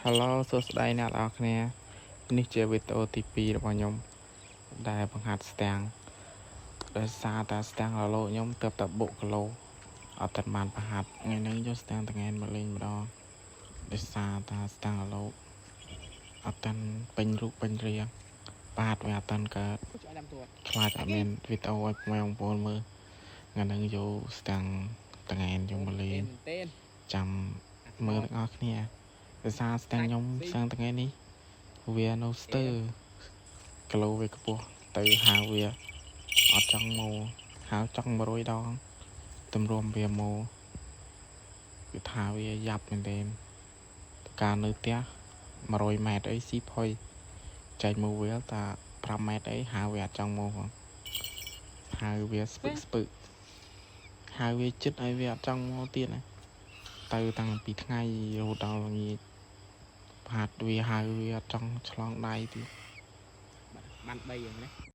Hello សួស្តីអ្នកនរគ្នានេះជាវីដេអូទី2របស់ខ្ញុំដែលបង្ហាត់ស្ទាំងដោយសារតែស្ទាំងរលោខ្ញុំទើបតែបុកគីឡូអត់ទាន់បានបង្ហាត់ថ្ងៃនេះយកស្ទាំងតងែនមកលេងម្ដងដោយសារតែស្ទាំងរលោអត់ទាន់ពេញរូបពេញរាងបាទវាអត់ទាន់កើតខ្លាចអត់មានវីដេអូឲ្យបងប្អូនមើលថ្ងៃនេះយកស្ទាំងតងែនយកមកលេងចាំមើលទាំងអស់គ្នាដោយសារស្ទាំងខ្ញុំស្ទាំងថ្ងៃនេះវានៅស្ទើគីឡូវាខ្ពស់ទៅហៅវាអត់ចង់មកហៅចង់100ដងទម្រាំវាមកគឺថាវាយ៉ាប់មែនទែនការនៅផ្ទះ100ម៉ែត្រអីស៊ីផុយចែកមកវាតា5ម៉ែត្រអីហៅវាអត់ចង់មកផងហៅវាស្ពឹកហៅវាចិត្តឲ្យវាអត់ចង់មកទៀតណាទៅតាំងពីថ្ងៃរហូតដល់ល្ងាចផាត់វាហៅវាអត់ចង់ឆ្លងដៃទៀតបាន3យ៉ាងណា